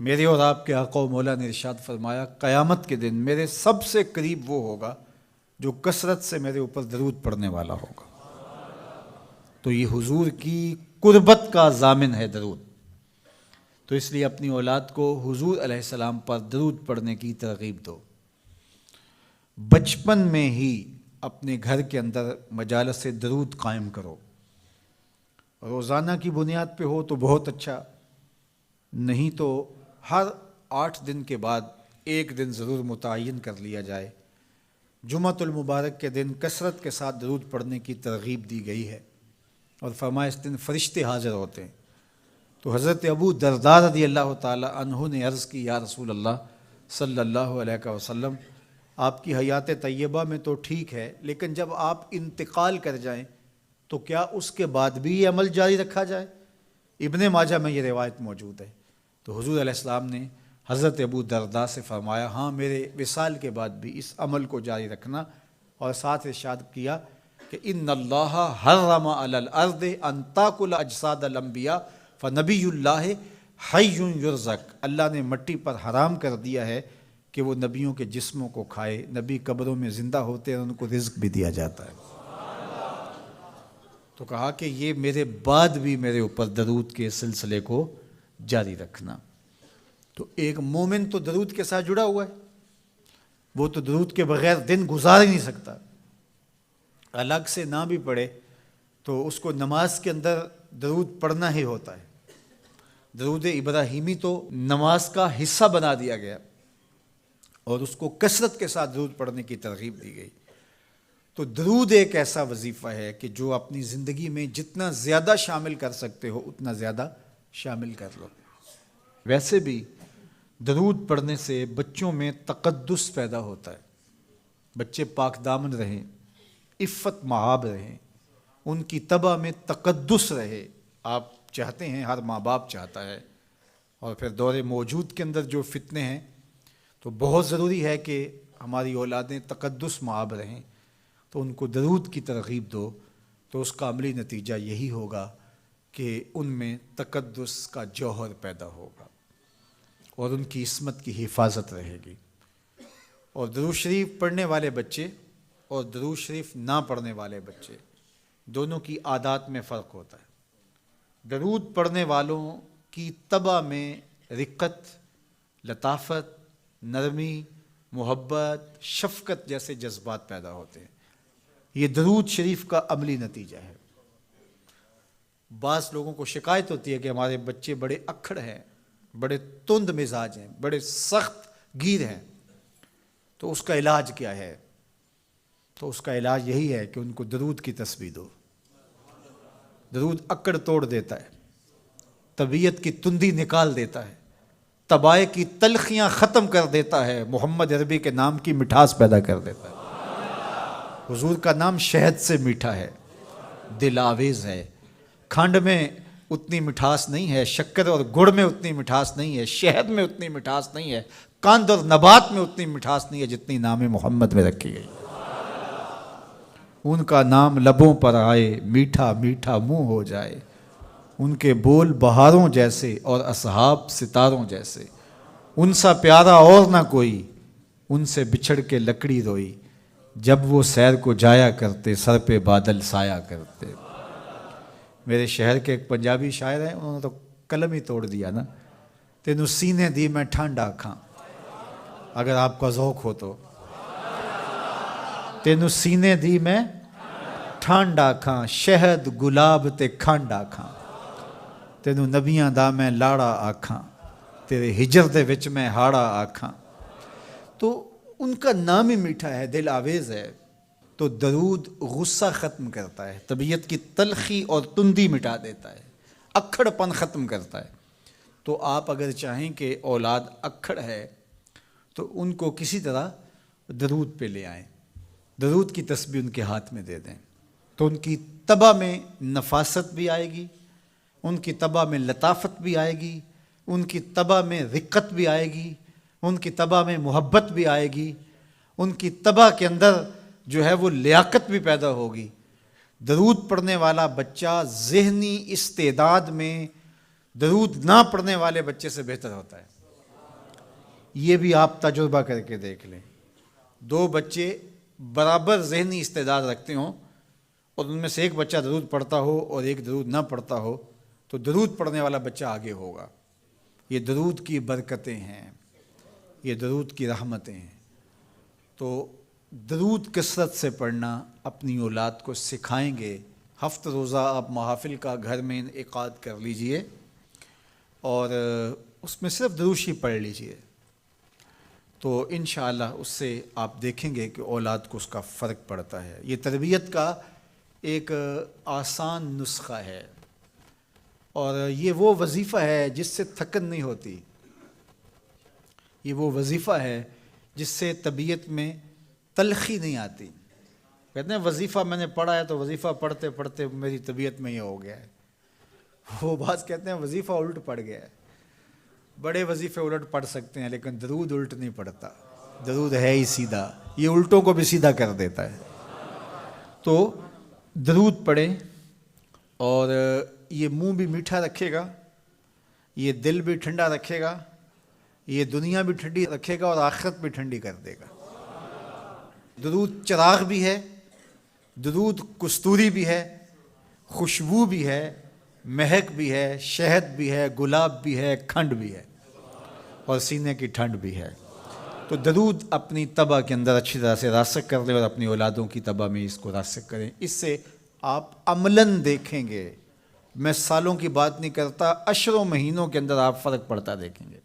میرے اور آپ کے آقا و مولا نے ارشاد فرمایا قیامت کے دن میرے سب سے قریب وہ ہوگا جو کثرت سے میرے اوپر درود پڑھنے والا ہوگا۔ تو یہ حضور کی قربت کا ضامن ہے درود، تو اس لیے اپنی اولاد کو حضور علیہ السلام پر درود پڑھنے کی ترغیب دو۔ بچپن میں ہی اپنے گھر کے اندر مجالس درود قائم کرو، روزانہ کی بنیاد پہ ہو تو بہت اچھا، نہیں تو ہر 8 دن کے بعد ایک دن ضرور متعین کر لیا جائے۔ جمعۃ المبارک کے دن کثرت کے ساتھ درود پڑھنے کی ترغیب دی گئی ہے، اور فرمایا اس دن فرشتے حاضر ہوتے ہیں۔ تو حضرت ابو درداء رضی اللہ تعالی عنہ نے عرض کی یا رسول اللہ صلی اللہ علیہ وسلم، آپ کی حیات طیبہ میں تو ٹھیک ہے، لیکن جب آپ انتقال کر جائیں تو کیا اس کے بعد بھی یہ عمل جاری رکھا جائے؟ ابن ماجہ میں یہ روایت موجود ہے۔ تو حضور علیہ السلام نے حضرت ابو درداء سے فرمایا ہاں میرے وصال کے بعد بھی اس عمل کو جاری رکھنا، اور ساتھ ارشاد کیا کہ ان اللہ حرم علی الارض ان تاکل اجساد الانبیاء فنبی اللہ حی یرزق، اللہ نے مٹی پر حرام کر دیا ہے کہ وہ نبیوں کے جسموں کو کھائے، نبی قبروں میں زندہ ہوتے ہیں، ان کو رزق بھی دیا جاتا ہے۔ تو کہا کہ یہ میرے بعد بھی میرے اوپر درود کے سلسلے کو جاری رکھنا۔ تو ایک مومن تو درود کے ساتھ جڑا ہوا ہے، وہ تو درود کے بغیر دن گزار ہی نہیں سکتا، الگ سے نہ بھی پڑھے تو اس کو نماز کے اندر درود پڑھنا ہی ہوتا ہے۔ درود ابراہیمی تو نماز کا حصہ بنا دیا گیا، اور اس کو کثرت کے ساتھ درود پڑھنے کی ترغیب دی گئی۔ تو درود ایک ایسا وظیفہ ہے کہ جو اپنی زندگی میں جتنا زیادہ شامل کر سکتے ہو اتنا زیادہ شامل کر لو۔ ویسے بھی درود پڑھنے سے بچوں میں تقدس پیدا ہوتا ہے، بچے پاک دامن رہیں، عفت مآب رہیں، ان کی طبع میں تقدس رہے۔ آپ چاہتے ہیں، ہر ماں باپ چاہتا ہے، اور پھر دور موجود کے اندر جو فتنے ہیں تو بہت ضروری ہے کہ ہماری اولادیں تقدس مآب رہیں، تو ان کو درود کی ترغیب دو، تو اس کا عملی نتیجہ یہی ہوگا کہ ان میں تقدس کا جوہر پیدا ہوگا، اور ان کی عصمت کی حفاظت رہے گی۔ اور درود شریف پڑھنے والے بچے اور درود شریف نہ پڑھنے والے بچے دونوں کی عادات میں فرق ہوتا ہے۔ درود پڑھنے والوں کی طبع میں رقت، لطافت، نرمی، محبت، شفقت جیسے جذبات پیدا ہوتے ہیں۔ یہ درود شریف کا عملی نتیجہ ہے۔ بعض لوگوں کو شکایت ہوتی ہے کہ ہمارے بچے بڑے اکھڑ ہیں، بڑے تند مزاج ہیں، بڑے سخت گیر ہیں، تو اس کا علاج کیا ہے؟ تو اس کا علاج یہی ہے کہ ان کو درود کی تسبیح دو۔ درود اکڑ توڑ دیتا ہے، طبیعت کی تندی نکال دیتا ہے، طبائع کی تلخیاں ختم کر دیتا ہے، محمد عربی کے نام کی مٹھاس پیدا کر دیتا ہے۔ حضور کا نام شہد سے میٹھا ہے، دل آویز ہے، کھنڈ میں اتنی مٹھاس نہیں ہے، شکر اور گڑ میں اتنی مٹھاس نہیں ہے، شہد میں اتنی مٹھاس نہیں ہے، قند اور نبات میں اتنی مٹھاس نہیں ہے جتنی نام محمد میں رکھی گئی۔ ان کا نام لبوں پر آئے، میٹھا میٹھا منہ ہو جائے، ان کے بول بہاروں جیسے اور اصحاب ستاروں جیسے، ان سا پیارا اور نہ کوئی، ان سے بچھڑ کے لکڑی روئی، جب وہ سیر کو جایا کرتے سر پہ بادل سایا کرتے۔ میرے شہر کے ایک پنجابی شاعر ہیں، انہوں نے تو قلم ہی توڑ دیا نا، تینوں سینے دی میں ٹھنڈ آکھاں، اگر آپ کا ذوق ہو تو، تینوں سینے دی میں ٹھنڈ آکھاں، شہد گلاب تے کھنڈ آکھاں، تینوں نبیاں دا میں لاڑا آکھاں، تیرے ہجر دے وچ میں ہاڑا آکھاں۔ تو ان کا نام ہی میٹھا ہے، دل آویز ہے۔ تو درود غصہ ختم کرتا ہے، طبیعت کی تلخی اور تندی مٹا دیتا ہے، اکھڑ پن ختم کرتا ہے۔ تو آپ اگر چاہیں کہ اولاد اکھڑ ہے تو ان کو کسی طرح درود پہ لے آئیں، درود کی تسبیح ان کے ہاتھ میں دے دیں، تو ان کی طبع میں نفاست بھی آئے گی، ان کی طبع میں لطافت بھی آئے گی، ان کی طبع میں رقت بھی آئے گی، ان کی طبع میں محبت بھی آئے گی، ان کی طبع کے اندر جو ہے وہ لیاقت بھی پیدا ہوگی۔ درود پڑھنے والا بچہ ذہنی استعداد میں درود نہ پڑھنے والے بچے سے بہتر ہوتا ہے۔ یہ بھی آپ تجربہ کر کے دیکھ لیں، 2 بچے برابر ذہنی استعداد رکھتے ہوں اور ان میں سے ایک بچہ درود پڑھتا ہو اور ایک درود نہ پڑھتا ہو تو درود پڑھنے والا بچہ آگے ہوگا۔ یہ درود کی برکتیں ہیں، یہ درود کی رحمتیں ہیں۔ تو درود کثرت سے پڑھنا اپنی اولاد کو سکھائیں گے۔ ہفتہ روزہ آپ محافل کا گھر میں انعقاد کر لیجئے اور اس میں صرف دروشی پڑھ لیجئے، تو انشاءاللہ اس سے آپ دیکھیں گے کہ اولاد کو اس کا فرق پڑتا ہے۔ یہ تربیت کا ایک آسان نسخہ ہے اور یہ وہ وظیفہ ہے جس سے تھکن نہیں ہوتی، یہ وہ وظیفہ ہے جس سے طبیعت میں تلخی نہیں آتی۔ کہتے ہیں وظیفہ میں نے پڑھا ہے تو وظیفہ پڑھتے پڑھتے میری طبیعت میں یہ ہو گیا ہے، وہ بات کہتے ہیں وظیفہ الٹ پڑ گیا ہے۔ بڑے وظیفے الٹ پڑھ سکتے ہیں لیکن درود الٹ نہیں پڑھتا، درود ہے ہی سیدھا، یہ الٹوں کو بھی سیدھا کر دیتا ہے۔ تو درود پڑھیں اور یہ منہ بھی میٹھا رکھے گا، یہ دل بھی ٹھنڈا رکھے گا، یہ دنیا بھی ٹھنڈی رکھے گا اور آخرت بھی ٹھنڈی کر دے گا۔ درود چراغ بھی ہے، درود کستوری بھی ہے، خوشبو بھی ہے، مہک بھی ہے، شہد بھی ہے، گلاب بھی ہے، کھنڈ بھی ہے اور سینے کی ٹھنڈ بھی ہے۔ تو درود اپنی طبع کے اندر اچھی طرح سے راسخ کر لیں اور اپنی اولادوں کی طبع میں اس کو راسخ کریں۔ اس سے آپ عملاً دیکھیں گے، میں سالوں کی بات نہیں کرتا، اشروں مہینوں کے اندر آپ فرق پڑتا دیکھیں گے۔